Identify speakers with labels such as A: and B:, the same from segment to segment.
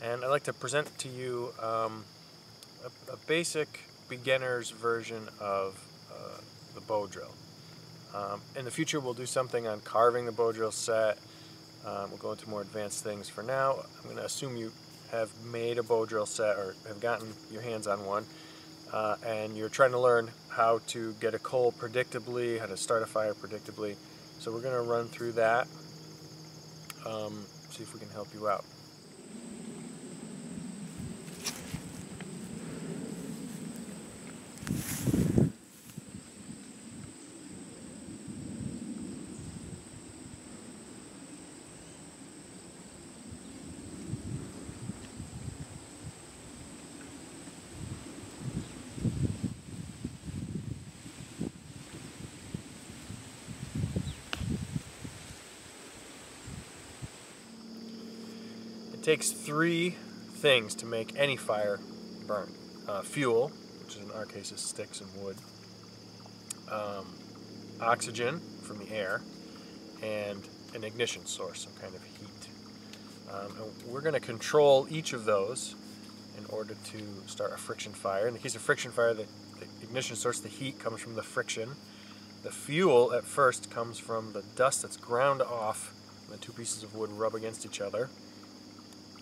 A: and I'd like to present to you a basic beginner's version of the bow drill. In the future we'll do something on carving the bow drill set. We'll go into more advanced things. For now, I'm going to assume you have made a bow drill set or have gotten your hands on one, and you're trying to learn how to get a coal predictably, how to start a fire predictably. So we're going to run through that, see if we can help you out. It takes three things to make any fire burn. Fuel, which in our case is sticks and wood, oxygen from the air, and an ignition source, some kind of heat. And we're going to control each of those in order to start a friction fire. In the case of friction fire, the ignition source, the heat, comes from the friction. The fuel at first comes from the dust that's ground off when the two pieces of wood rub against each other.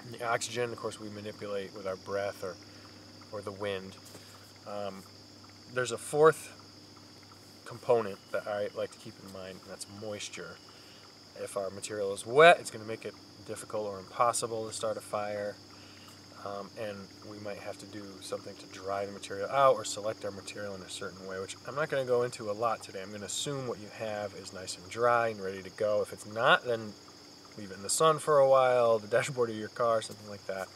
A: And the oxygen, of course, we manipulate with our breath or the wind. There's a fourth component that I like to keep in mind, and that's moisture. If our material is wet, it's going to make it difficult or impossible to start a fire, and we might have to do something to dry the material out or select our material in a certain way, which I'm not going to go into a lot today. I'm going to assume what you have is nice and dry and ready to go. If it's not, then leave it in the sun for a while, the dashboard of your car, something like that,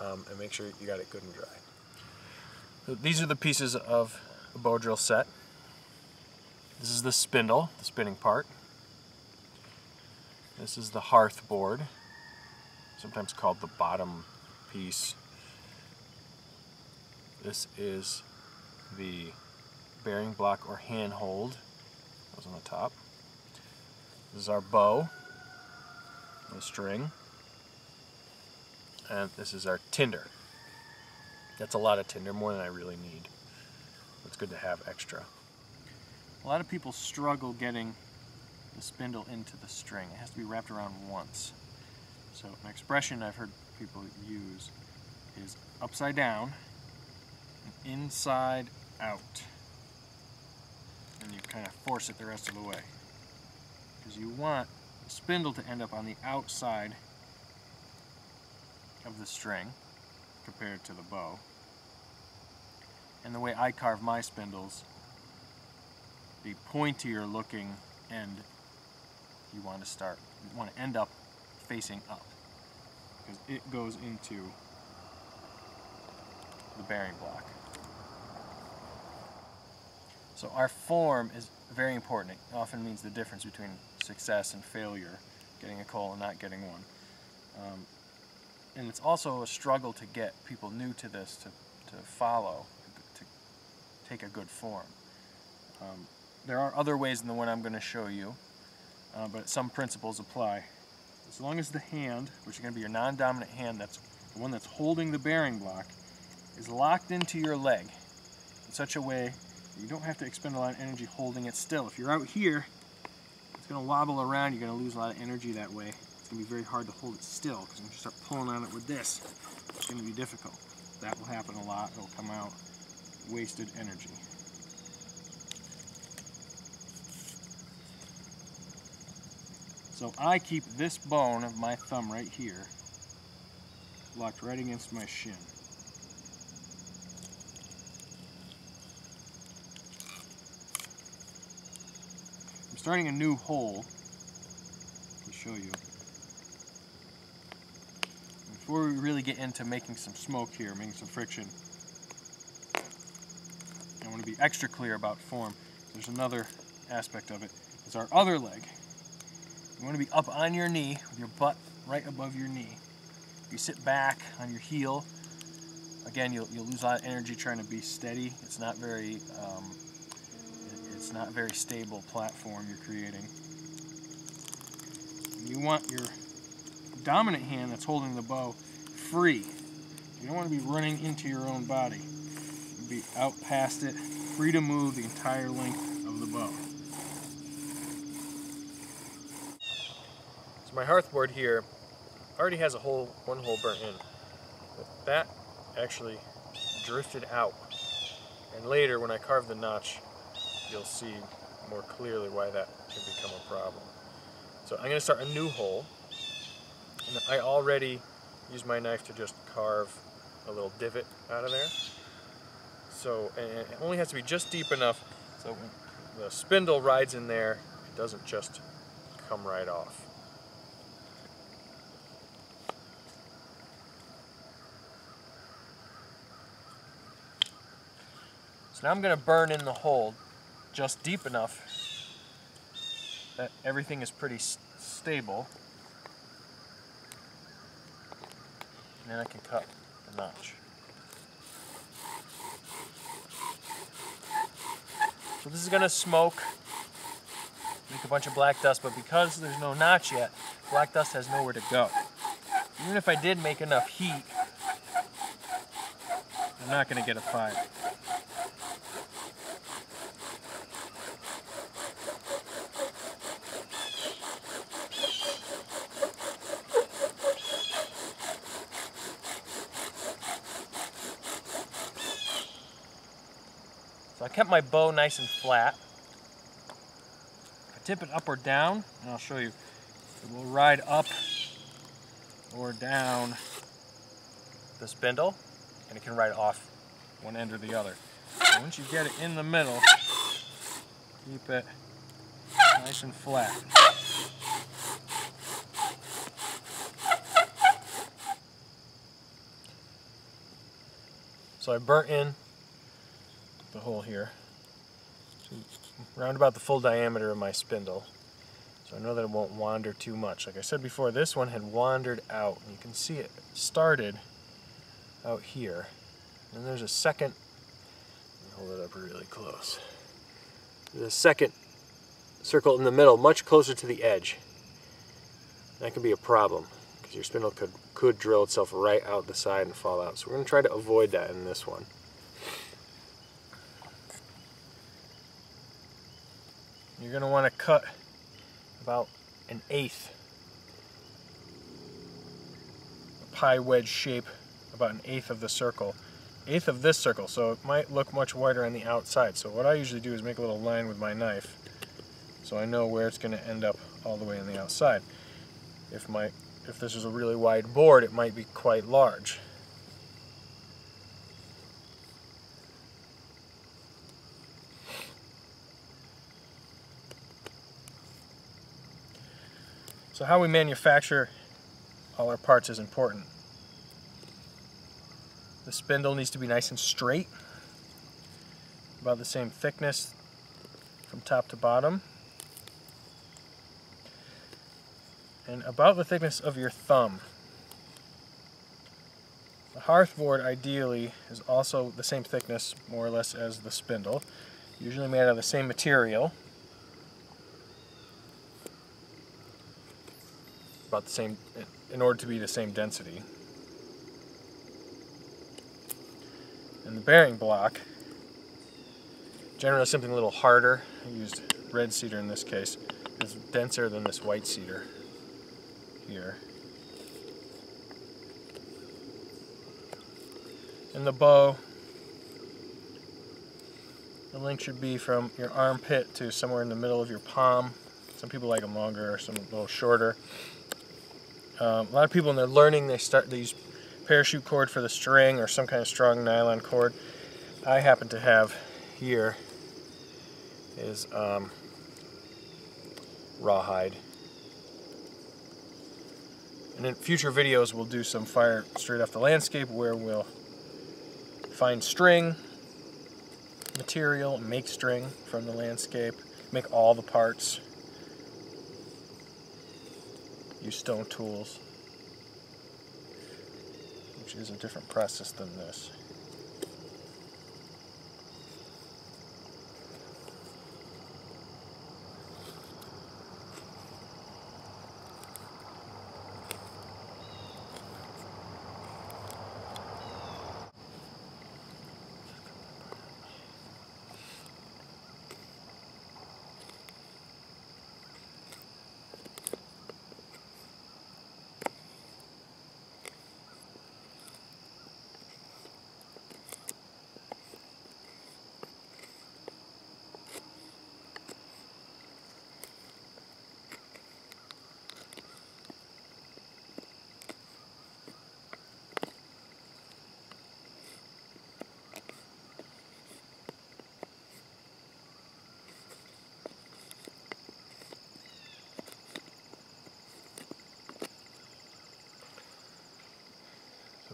A: and make sure you got it good and dry. So these are the pieces of a bow drill set. This is the spindle, the spinning part. This is the hearth board, sometimes called the bottom piece. This is the bearing block or handhold, goes on the top. This is our bow, the string, and this is our tinder. That's a lot of tinder, more than I really need. It's good to have extra. A lot of people struggle getting the spindle into the string. It has to be wrapped around once. So an expression I've heard people use is upside down and inside out. And you kind of force it the rest of the way, because you want the spindle to end up on the outside of the string compared to the bow. And the way I carve my spindles, the pointier looking end you want to end up facing up, because it goes into the bearing block. So our form is very important. It often means the difference between success and failure, getting a coal and not getting one. And it's also a struggle to get people new to this to follow, to take a good form. There are other ways than the one I'm going to show you, but some principles apply. As long as the hand, which is going to be your non-dominant hand, that's the one that's holding the bearing block, is locked into your leg in such a way that you don't have to expend a lot of energy holding it still. If you're out here, it's going to wobble around, you're going to lose a lot of energy that way. It's going to be very hard to hold it still, because when you start pulling on it with this, it's going to be difficult. That will happen a lot. It'll come out wasted energy. So I keep this bone of my thumb right here locked right against my shin. I'm starting a new hole to show you. Before we really get into making some smoke here, making some friction, I want to be extra clear about form. There's another aspect of it. It's our other leg. You want to be up on your knee with your butt right above your knee. If you sit back on your heel, again, you'll lose a lot of energy trying to be steady. It's not very stable platform you're creating. You want your dominant hand that's holding the bow free. You don't want to be running into your own body. Be out past it, free to move the entire length of the bow. So my hearthboard here already has one hole burnt in, but that actually drifted out. And later, when I carve the notch, you'll see more clearly why that can become a problem. So I'm going to start a new hole, and I already used my knife to just carve a little divot out of there. So, and it only has to be just deep enough so when the spindle rides in there, it doesn't just come right off. So now I'm going to burn in the hole just deep enough that everything is pretty stable. And then I can cut the notch. So this is going to smoke, make a bunch of black dust, but because there's no notch yet, black dust has nowhere to go. Even if I did make enough heat, I'm not going to get a fire. So I kept my bow nice and flat. I tip it up or down, and I'll show you. It will ride up or down the spindle, and it can ride off one end or the other. So once you get it in the middle, keep it nice and flat. So I burnt in the hole here, around about the full diameter of my spindle, so I know that it won't wander too much. Like I said before, this one had wandered out, and you can see it started out here, and there's a second, hold it up really close, there's a second circle in the middle, much closer to the edge. That can be a problem, because your spindle could drill itself right out the side and fall out, so we're going to try to avoid that in this one. You're going to want to cut about 1/8, a pie wedge shape, about 1/8 of the circle, 1/8 of this circle, so it might look much wider on the outside. So what I usually do is make a little line with my knife so I know where it's going to end up all the way on the outside. If this is a really wide board, it might be quite large. So how we manufacture all our parts is important. The spindle needs to be nice and straight, about the same thickness from top to bottom, and about the thickness of your thumb. The hearthboard ideally is also the same thickness, more or less, as the spindle, usually made out of the same material. About the same, in order to be the same density. And the bearing block, generally something a little harder. I used red cedar in this case. It's denser than this white cedar here. And the bow, the length should be from your armpit to somewhere in the middle of your palm. Some people like them longer, or some a little shorter. A lot of people, when they're learning, they use parachute cord for the string or some kind of strong nylon cord. I happen to have here is rawhide. And in future videos, we'll do some fire straight off the landscape where we'll find string material, make string from the landscape, make all the parts. Use stone tools, which is a different process than this.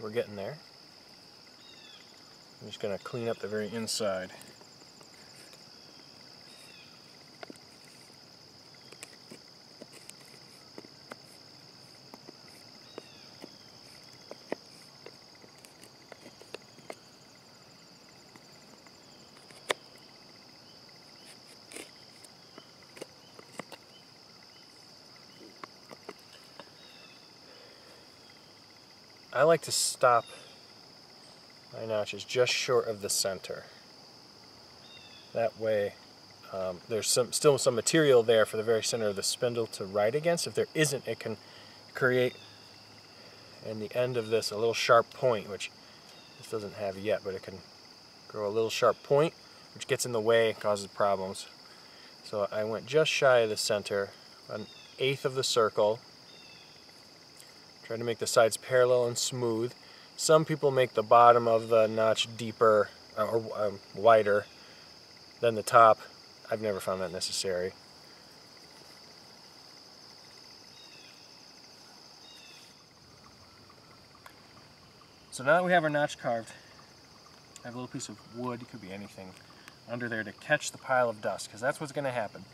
A: We're getting there. I'm just going to clean up the very inside. I like to stop my notches just short of the center. That way there's still some material there for the very center of the spindle to write against. If there isn't, it can create in the end of this a little sharp point, which this doesn't have yet, but it can grow a little sharp point, which gets in the way and causes problems. So I went just shy of the center, 1/8 of the circle. Try to make the sides parallel and smooth. Some people make the bottom of the notch deeper or wider than the top. I've never found that necessary. So now that we have our notch carved, I have a little piece of wood, it could be anything, under there to catch the pile of dust, because that's what's going to happen.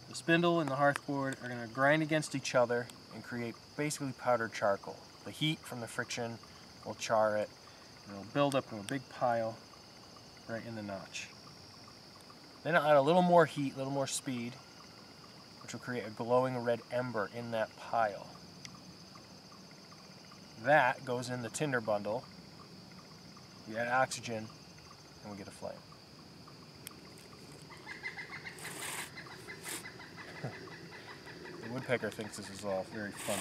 A: The spindle and the hearthboard are going to grind against each other and create basically powdered charcoal. The heat from the friction will char it, and it'll build up in a big pile right in the notch. Then I'll add a little more heat, a little more speed, which will create a glowing red ember in that pile. That goes in the tinder bundle. We add oxygen, and we get a flame. The woodpecker thinks this is all very funny.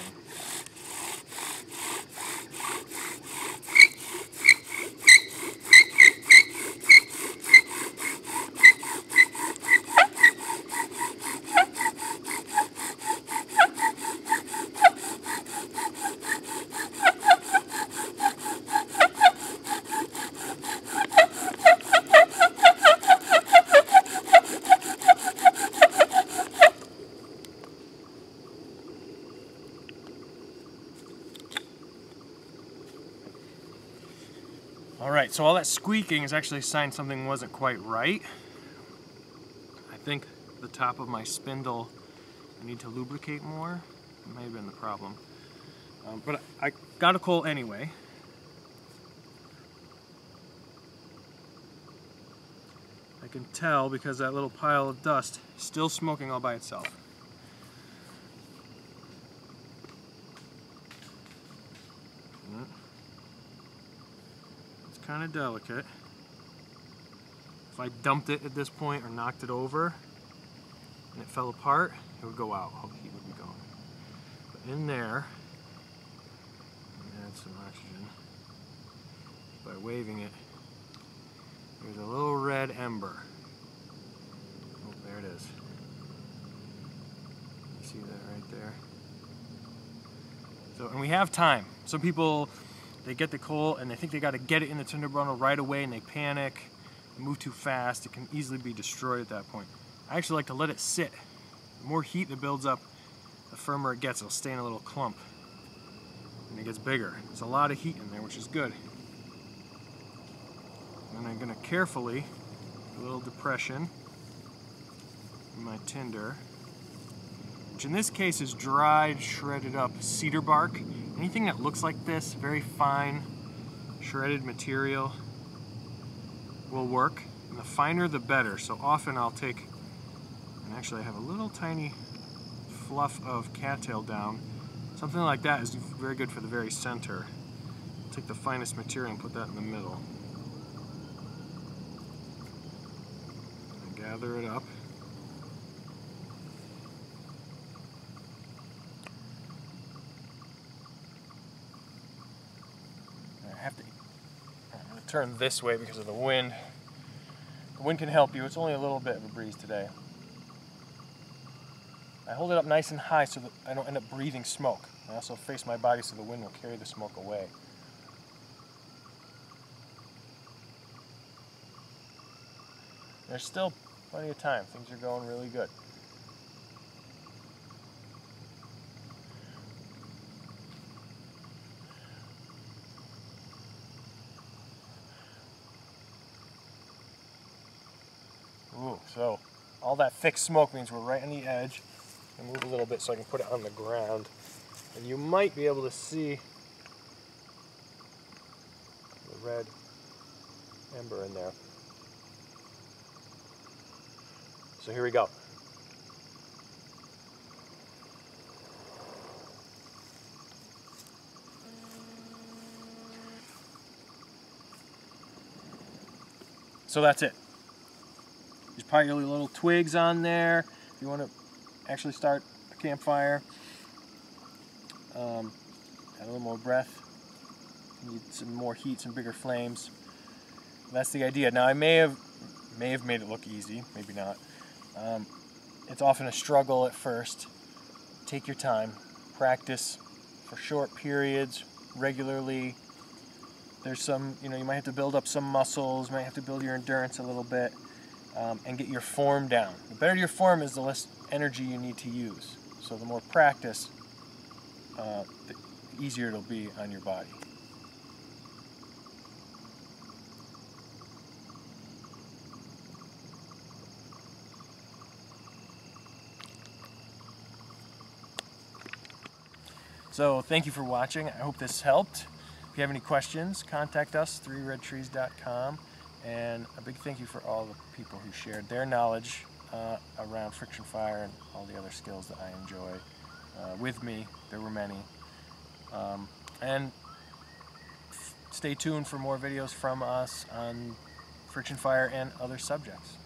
A: Alright, so all that squeaking is actually a sign something wasn't quite right. I think the top of my spindle, I need to lubricate more. It may have been the problem. But I got a coal anyway. I can tell because that little pile of dust is still smoking all by itself. Kind of delicate. If I dumped it at this point or knocked it over and it fell apart, it would go out. All the heat would be gone. But in there, add some oxygen. By waving it, there's a little red ember. Oh, there it is. You see that right there? So, and we have time. Some people, they get the coal and they think they got to get it in the tinder bundle right away and they panic, they move too fast, it can easily be destroyed at that point. I actually like to let it sit. The more heat that builds up, the firmer it gets. It'll stay in a little clump and it gets bigger. There's a lot of heat in there, which is good. And I'm going to carefully, a little depression in my tinder, which in this case is dried, shredded up cedar bark. Anything that looks like this, very fine, shredded material, will work. And the finer the better. So often I'll take, and actually I have a little tiny fluff of cattail down. Something like that is very good for the very center. Take the finest material and put that in the middle. And gather it up. I'm going to turn this way because of the wind. The wind can help you. It's only a little bit of a breeze today. I hold it up nice and high so that I don't end up breathing smoke. I also face my body so the wind will carry the smoke away. There's still plenty of time. Things are going really good. So all that thick smoke means we're right on the edge. I'll move a little bit so I can put it on the ground. And you might be able to see the red ember in there. So here we go. So that's it. There's probably little twigs on there if you want to actually start a campfire. Add a little more breath. Need some more heat, some bigger flames. That's the idea. Now I may have made it look easy, maybe not. It's often a struggle at first. Take your time. Practice for short periods, regularly. There's some, you might have to build up some muscles, might have to build your endurance a little bit, and get your form down. The better your form is, the less energy you need to use. So the more practice, the easier it'll be on your body. So thank you for watching. I hope this helped. If you have any questions, contact us, 3redtrees.com. And a big thank you for all the people who shared their knowledge around friction fire and all the other skills that I enjoy with me. There were many. And stay tuned for more videos from us on friction fire and other subjects.